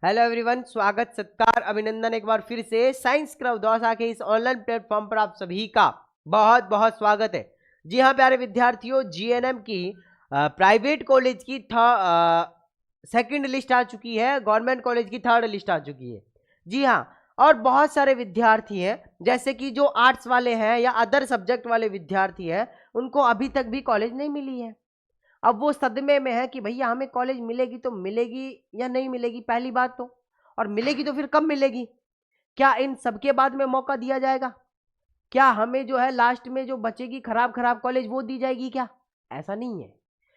Hello everyone, स्वागत सत्कार अभिनंदन एक बार फिर से साइंस क्लब दौसा के इस ऑनलाइन प्लेटफॉर्म पर आप सभी का बहुत बहुत स्वागत है। जी हाँ प्यारे विद्यार्थियों, जीएनएम की प्राइवेट कॉलेज की सेकंड लिस्ट आ चुकी है, गवर्नमेंट कॉलेज की थर्ड लिस्ट आ चुकी है। जी हाँ, और बहुत सारे विद्यार्थी हैं जैसे कि जो आर्ट्स वाले हैं या अदर सब्जेक्ट वाले विद्यार्थी हैं, उनको अभी तक भी कॉलेज नहीं मिली है। अब वो सदमे में है कि भैया हमें कॉलेज मिलेगी तो मिलेगी या नहीं मिलेगी, पहली बात तो, और मिलेगी तो फिर कब मिलेगी? क्या इन सबके बाद में मौका दिया जाएगा? क्या हमें जो है लास्ट में जो बचेगी खराब खराब कॉलेज वो दी जाएगी क्या? ऐसा नहीं है,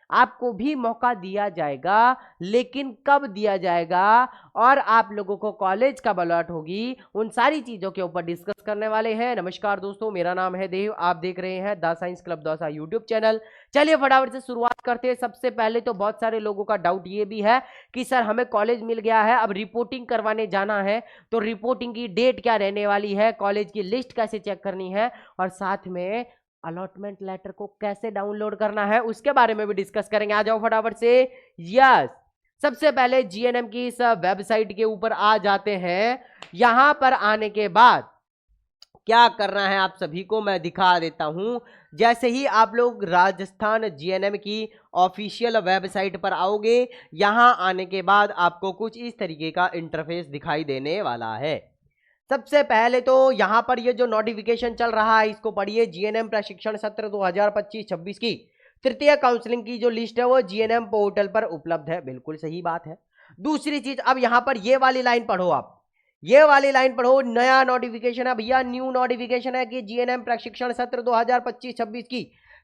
आपको भी मौका दिया जाएगा, लेकिन कब दिया जाएगा और आप लोगों को कॉलेज कब अलॉट होगी, उन सारी चीजों के ऊपर डिस्कस करने वाले हैं। नमस्कार दोस्तों, मेरा नाम है देव, आप देख रहे हैं the science club Dausa YouTube channel. चलिए फटाफट से शुरुआत करते हैं। सबसे पहले तो बहुत सारे लोगों का डाउट ये भी है कि सर हमें कॉलेज मिल गया है, अब रिपोर्टिंग करवाने जाना है, तो रिपोर्टिंग की डेट क्या रहने वाली है, कॉलेज की लिस्ट कैसे चेक करनी है, और साथ में अलॉटमेंट लेटर को कैसे डाउनलोड करना है, उसके बारे में भी डिस्कस करेंगे। आ जाओ फटाफट से। यस, सबसे पहले जीएनएम की इस वेबसाइट के ऊपर आ जाते हैं। यहां पर आने के बाद क्या करना है आप सभी को मैं दिखा देता हूं। जैसे ही आप लोग राजस्थान जीएनएम की ऑफिशियल वेबसाइट पर आओगे, यहां आने के बाद आपको कुछ इस तरीके का इंटरफेस दिखाई देने वाला है। सबसे पहले तो यहां पर ये जो नोटिफिकेशन चल रहा है इसको पढ़िए। जीएनएम प्रशिक्षण सत्र 2025-26 की तृतीय काउंसलिंग की जो लिस्ट है वो जीएनएम पोर्टल पर उपलब्ध है। बिल्कुल सही बात है। दूसरी चीज, अब यहां पर ये वाली लाइन पढ़ो, आप ये वाली लाइन पढ़ो। नया नोटिफिकेशन है भैया, न्यू नोटिफिकेशन है कि जीएनएम प्रशिक्षण सत्र 2025-26 की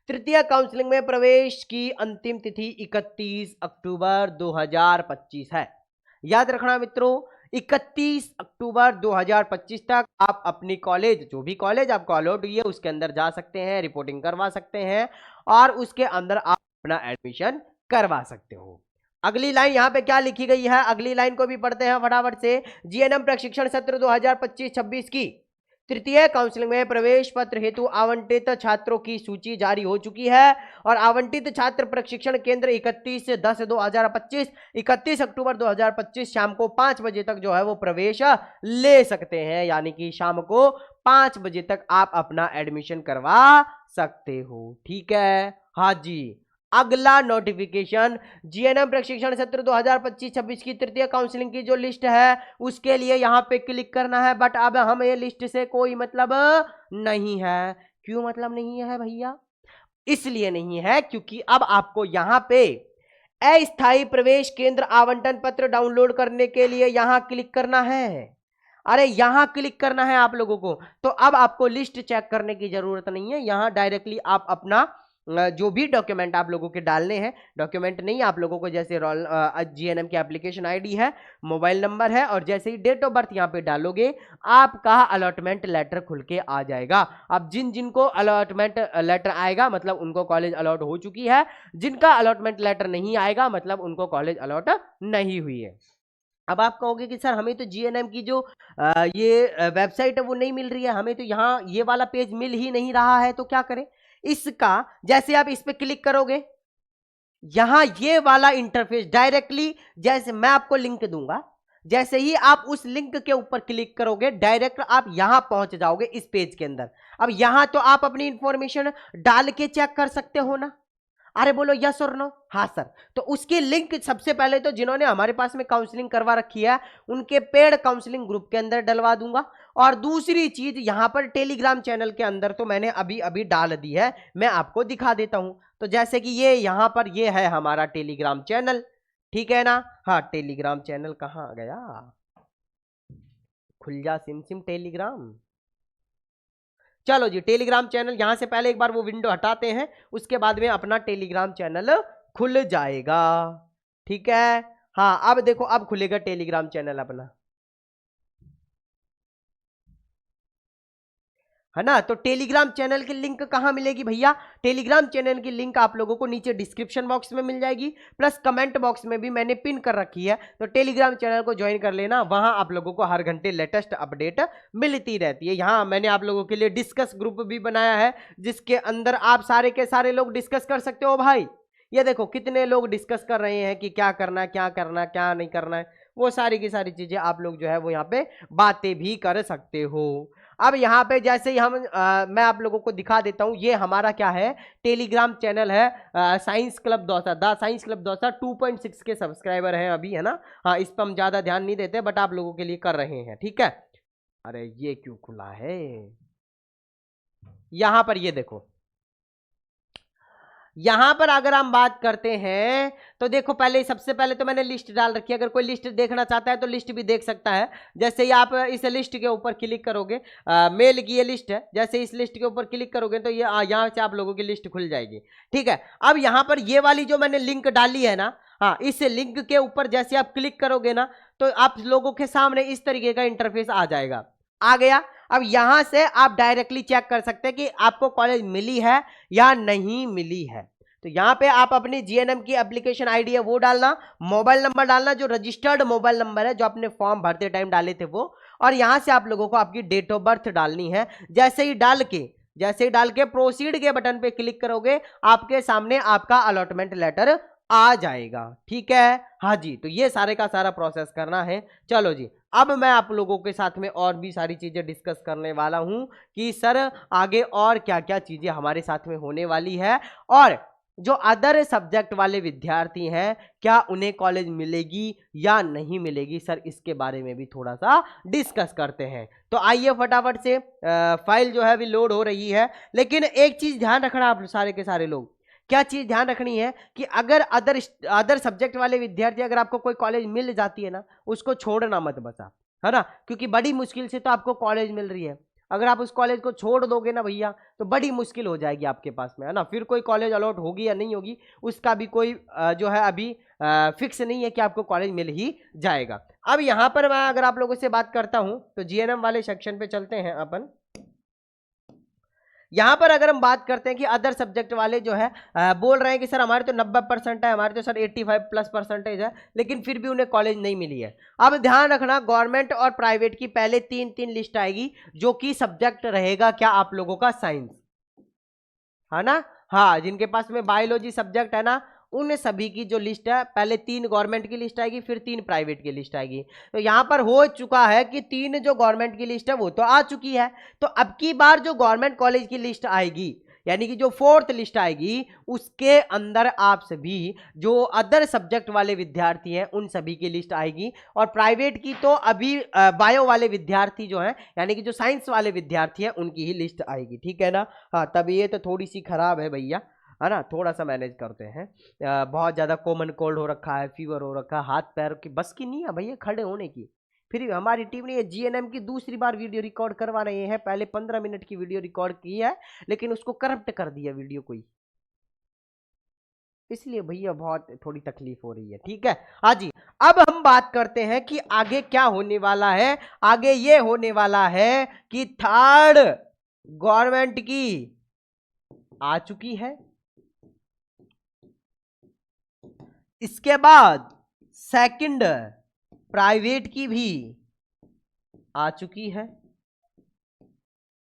तृतीय काउंसलिंग में प्रवेश की अंतिम तिथि 31 अक्टूबर 2025 है। याद रखना मित्रों, 31 अक्टूबर 2025 तक आप अपनी कॉलेज, जो भी कॉलेज आपको अलॉट हुई है उसके अंदर जा सकते हैं, रिपोर्टिंग करवा सकते हैं और उसके अंदर आप अपना एडमिशन करवा सकते हो। अगली लाइन यहाँ पे क्या लिखी गई है, अगली लाइन को भी पढ़ते हैं फटाफट से। जीएनएम प्रशिक्षण सत्र 2025-26 की तृतीय काउंसलिंग में प्रवेश पत्र हेतु आवंटित छात्रों की सूची जारी हो चुकी है और आवंटित छात्र प्रशिक्षण केंद्र 31 अक्टूबर 2025 शाम को 5 बजे तक जो है वो प्रवेश ले सकते हैं। यानी कि शाम को 5 बजे तक आप अपना एडमिशन करवा सकते हो। ठीक है, हाँ जी। अगला नोटिफिकेशन, जीएनएम प्रशिक्षण सत्र 2025-26 की तृतीय काउंसलिंग की जो लिस्ट है उसके लिए यहां पे क्लिक करना है, बट अब हमें ये लिस्ट से कोई मतलब नहीं है। क्यों मतलब नहीं है भैया? इसलिए नहीं है क्योंकि अब आपको यहां पे अस्थायी प्रवेश केंद्र आवंटन पत्र डाउनलोड करने के लिए यहां क्लिक करना है। अरे यहां क्लिक करना है आप लोगों को, तो अब आपको लिस्ट चेक करने की जरूरत नहीं है। यहां डायरेक्टली आप अपना जो भी डॉक्यूमेंट आप लोगों के डालने हैं, डॉक्यूमेंट नहीं, आप लोगों को जैसे जीएनएम की एप्लीकेशन आईडी है, मोबाइल नंबर है और जैसे ही डेट ऑफ बर्थ यहाँ पे डालोगे आपका अलॉटमेंट लेटर खुल के आ जाएगा। अब जिन जिनको अलॉटमेंट लेटर आएगा मतलब उनको कॉलेज अलॉट हो चुकी है, जिनका अलॉटमेंट लेटर नहीं आएगा मतलब उनको कॉलेज अलॉट नहीं हुई है। अब आप कहोगे कि सर हमें तो जीएनएम की जो ये वेबसाइट है वो नहीं मिल रही है, हमें तो यहाँ ये वाला पेज मिल ही नहीं रहा है, तो क्या करें? इसका जैसे आप इस पे क्लिक करोगे, यहां ये वाला इंटरफेस डायरेक्टली, जैसे मैं आपको लिंक दूंगा, जैसे ही आप उस लिंक के ऊपर क्लिक करोगे डायरेक्ट आप यहां पहुंच जाओगे इस पेज के अंदर। अब यहां तो आप अपनी इंफॉर्मेशन डाल के चेक कर सकते हो ना। अरे बोलो यस और नो? हाँ सर। तो उसकी लिंक सबसे पहले तो जिन्होंने हमारे पास में काउंसलिंग करवा रखी है उनके पेड काउंसलिंग ग्रुप के अंदर डलवा दूंगा। और दूसरी चीज, यहां पर टेलीग्राम चैनल के अंदर तो मैंने अभी अभी डाल दी है, मैं आपको दिखा देता हूं। तो जैसे कि ये यहां पर ये है हमारा टेलीग्राम चैनल, ठीक है ना? हाँ, टेलीग्राम चैनल कहाँ गया? खुल जा सिम सिम टेलीग्राम। चलो जी, टेलीग्राम चैनल, यहां से पहले एक बार वो विंडो हटाते हैं, उसके बाद में अपना टेलीग्राम चैनल खुल जाएगा। ठीक है, हाँ अब देखो, अब खुलेगा टेलीग्राम चैनल अपना, है ना? तो टेलीग्राम चैनल की लिंक कहां मिलेगी भैया? टेलीग्राम चैनल की लिंक आप लोगों को नीचे डिस्क्रिप्शन बॉक्स में मिल जाएगी, प्लस कमेंट बॉक्स में भी मैंने पिन कर रखी है। तो टेलीग्राम चैनल को ज्वाइन कर लेना, वहां आप लोगों को हर घंटे लेटेस्ट अपडेट मिलती रहती है। यहाँ मैंने आप लोगों के लिए डिस्कस ग्रुप भी बनाया है जिसके अंदर आप सारे के सारे लोग डिस्कस कर सकते हो भाई। ये देखो कितने लोग डिस्कस कर रहे हैं कि क्या करना है, क्या करना है, क्या नहीं करना है। वो सारी की सारी चीजें आप लोग जो है वो यहाँ पे बातें भी कर सकते हो। अब यहाँ पे जैसे ही मैं आप लोगों को दिखा देता हूँ, ये हमारा क्या है, टेलीग्राम चैनल है science club Dausa, the science club Dausa. 2.6 के सब्सक्राइबर हैं अभी, है ना। हाँ, इस पर हम ज्यादा ध्यान नहीं देते, बट आप लोगों के लिए कर रहे हैं, ठीक है। अरे ये क्यों खुला है, यहां पर ये देखो, यहां पर अगर हम बात करते हैं तो देखो, पहले सबसे पहले तो मैंने लिस्ट डाल रखी है। अगर कोई लिस्ट देखना चाहता है तो लिस्ट भी देख सकता है। जैसे ही आप इस लिस्ट के ऊपर क्लिक करोगे, मेल की ये लिस्ट है, जैसे इस लिस्ट के ऊपर क्लिक करोगे तो ये यहां से आप लोगों की लिस्ट खुल जाएगी, ठीक है। अब यहां पर ये वाली जो मैंने लिंक डाली है ना, हाँ, इस लिंक के ऊपर जैसे आप क्लिक करोगे ना, तो आप लोगों के सामने इस तरीके का इंटरफेस आ जाएगा। आ गया। अब यहां से आप डायरेक्टली चेक कर सकते हैं कि आपको कॉलेज मिली है या नहीं मिली है। तो यहां पे आप अपनी जीएनएम की एप्लीकेशन आईडी है वो डालना, मोबाइल नंबर डालना, जो रजिस्टर्ड मोबाइल नंबर है जो आपने फॉर्म भरते टाइम डाले थे वो, और यहां से आप लोगों को आपकी डेट ऑफ बर्थ डालनी है। जैसे ही डाल के प्रोसीड के बटन पे क्लिक करोगे, आपके सामने आपका अलॉटमेंट लेटर आ जाएगा, ठीक है। हाँ जी, तो ये सारे का सारा प्रोसेस करना है। चलो जी, अब मैं आप लोगों के साथ में और भी सारी चीजें डिस्कस करने वाला हूं कि सर आगे और क्या क्या चीजें हमारे साथ में होने वाली है, और जो अदर सब्जेक्ट वाले विद्यार्थी हैं क्या उन्हें कॉलेज मिलेगी या नहीं मिलेगी, सर इसके बारे में भी थोड़ा सा डिस्कस करते हैं। तो आइए फटाफट से, फाइल जो है अभी लोड हो रही है। लेकिन एक चीज ध्यान रखना आप सारे के सारे लोग, क्या चीज ध्यान रखनी है कि अगर अदर सब्जेक्ट वाले विद्यार्थी, अगर आपको कोई कॉलेज मिल जाती है ना, उसको छोड़ना मत बस आप, है ना, क्योंकि बड़ी मुश्किल से तो आपको कॉलेज मिल रही है। अगर आप उस कॉलेज को छोड़ दोगे ना भैया, तो बड़ी मुश्किल हो जाएगी आपके पास में, है ना। फिर कोई कॉलेज अलॉट होगी या नहीं होगी, उसका भी कोई जो है अभी फिक्स नहीं है कि आपको कॉलेज मिल ही जाएगा। अब यहाँ पर मैं अगर आप लोगों से बात करता हूँ तो जीएनएम वाले सेक्शन पे चलते हैं अपन। यहां पर अगर हम बात करते हैं कि अदर सब्जेक्ट वाले जो है बोल रहे हैं कि सर हमारे तो 90% है, हमारे तो सर 85+ % है, लेकिन फिर भी उन्हें कॉलेज नहीं मिली है। अब ध्यान रखना, गवर्नमेंट और प्राइवेट की पहले 3-3 लिस्ट आएगी, जो कि सब्जेक्ट रहेगा क्या आप लोगों का, साइंस, है ना। हाँ, जिनके पास में बायोलॉजी सब्जेक्ट है ना, उन सभी की जो लिस्ट है, पहले 3 गवर्नमेंट की लिस्ट आएगी, फिर 3 प्राइवेट की लिस्ट आएगी। तो यहां पर हो चुका है कि 3 जो गवर्नमेंट की लिस्ट है वो तो आ चुकी है। तो अब की बार जो गवर्नमेंट कॉलेज की लिस्ट आएगी, यानी कि जो 4th लिस्ट आएगी, उसके अंदर आप सभी जो अदर सब्जेक्ट वाले विद्यार्थी हैं उन सभी की लिस्ट आएगी। और प्राइवेट की तो अभी बायो वाले विद्यार्थी जो हैं, यानी कि जो साइंस वाले विद्यार्थी हैं, उनकी ही लिस्ट आएगी, ठीक है ना। हाँ, तब ये तो थोड़ी सी खराब है भैया, है ना, थोड़ा सा मैनेज करते हैं। बहुत ज़्यादा कॉमन कोल्ड हो रखा है, फीवर हो रखा है, हाथ पैर की बस की नहीं है भैया खड़े होने की। फिर भी हमारी टीम ने ये जीएनएम की दूसरी बार वीडियो रिकॉर्ड करवा रहे हैं। पहले 15 मिनट की वीडियो रिकॉर्ड की है, लेकिन उसको करप्ट कर दिया वीडियो को ही, इसलिए भैया बहुत थोड़ी तकलीफ हो रही है, ठीक है। हाँ जी, अब हम बात करते हैं कि आगे क्या होने वाला है। आगे ये होने वाला है कि 3rd गवर्नमेंट की आ चुकी है, इसके बाद 2nd प्राइवेट की भी आ चुकी है।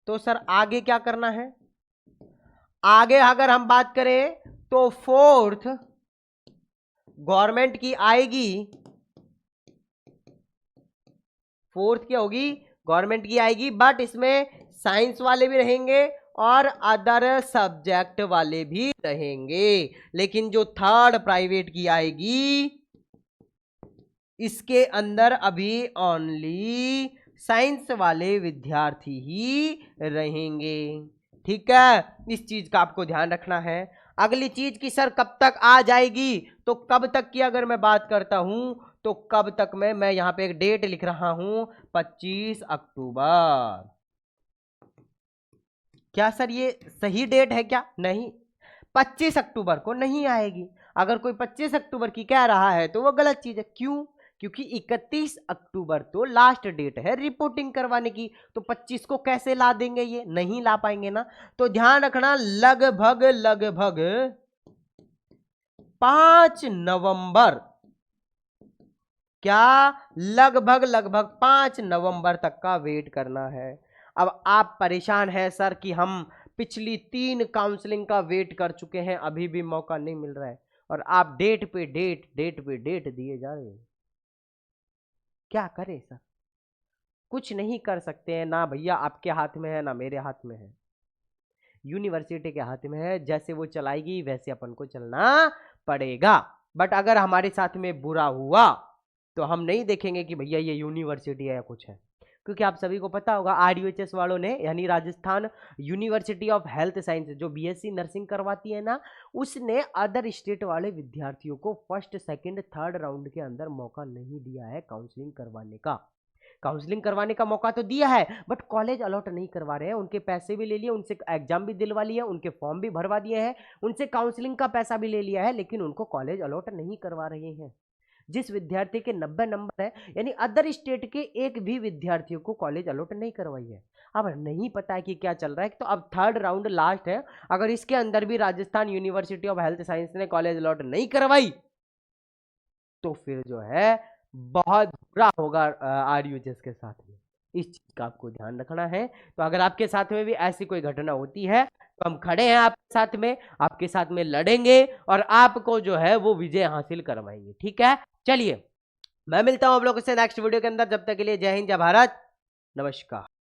तो सर आगे क्या करना है, आगे अगर हम बात करें तो 4th गवर्नमेंट की आएगी, 4th क्या होगी, गवर्नमेंट की आएगी, बट इसमें साइंस वाले भी रहेंगे और अदर सब्जेक्ट वाले भी रहेंगे। लेकिन जो 3rd प्राइवेट की आएगी, इसके अंदर अभी ओनली साइंस वाले विद्यार्थी ही रहेंगे, ठीक है। इस चीज का आपको ध्यान रखना है। अगली चीज की सर कब तक आ जाएगी, तो कब तक की अगर मैं बात करता हूं तो कब तक में, मैं यहां पे एक डेट लिख रहा हूं, 25 अक्टूबर। क्या सर ये सही डेट है क्या, नहीं, 25 अक्टूबर को नहीं आएगी। अगर कोई 25 अक्टूबर की कह रहा है तो वो गलत चीज है। क्यों, क्योंकि 31 अक्टूबर तो लास्ट डेट है रिपोर्टिंग करवाने की, तो 25 को कैसे ला देंगे, ये नहीं ला पाएंगे ना। तो ध्यान रखना, लगभग 5 नवंबर, क्या लगभग 5 नवंबर तक का वेट करना है। अब आप परेशान हैं सर कि हम पिछली 3 काउंसलिंग का वेट कर चुके हैं, अभी भी मौका नहीं मिल रहा है, और आप डेट पे डेट दिए जा रहे हैं। क्या करें सर? कुछ नहीं कर सकते हैं ना भैया, आपके हाथ में है ना मेरे हाथ में है, यूनिवर्सिटी के हाथ में है। जैसे वो चलाएगी वैसे अपन को चलना पड़ेगा। बट अगर हमारे साथ में बुरा हुआ तो हम नहीं देखेंगे कि भैया ये यूनिवर्सिटी है या कुछ है, क्योंकि आप सभी को पता होगा आरयूएचएस वालों ने, यानी Rajasthan university of health science, जो बीएससी नर्सिंग करवाती है ना, उसने अदर स्टेट वाले विद्यार्थियों को फर्स्ट सेकंड थर्ड राउंड के अंदर मौका नहीं दिया है काउंसलिंग करवाने का। काउंसलिंग करवाने का मौका तो दिया है, बट कॉलेज अलॉट नहीं करवा रहे हैं। उनके पैसे भी ले लिए, उनसे एग्जाम भी दिलवा लिए, उनके फॉर्म भी भरवा दिए हैं, उनसे काउंसलिंग का पैसा भी ले लिया है, लेकिन उनको कॉलेज अलॉट नहीं करवा रहे हैं। जिस विद्यार्थी के 90 नंबर है, यानी अदर स्टेट के एक भी विद्यार्थियों को कॉलेज अलॉट नहीं करवाई है। अब नहीं पता है कि क्या चल रहा है, तो अब थर्ड राउंड लास्ट है। अगर इसके अंदर भी Rajasthan university of health science ने कॉलेज अलॉट नहीं करवाई तो फिर जो है बहुत बुरा होगा आरयूएचएस के साथ में। इस चीज का आपको ध्यान रखना है। तो अगर आपके साथ में भी ऐसी कोई घटना होती है तो हम खड़े हैं आपके साथ में, आपके साथ में लड़ेंगे और आपको जो है वो विजय हासिल करवाएंगे। ठीक है, चलिए मैं मिलता हूं आप लोगों से नेक्स्ट वीडियो के अंदर। जब तक के लिए जय हिंद, जय भारत, नमस्कार।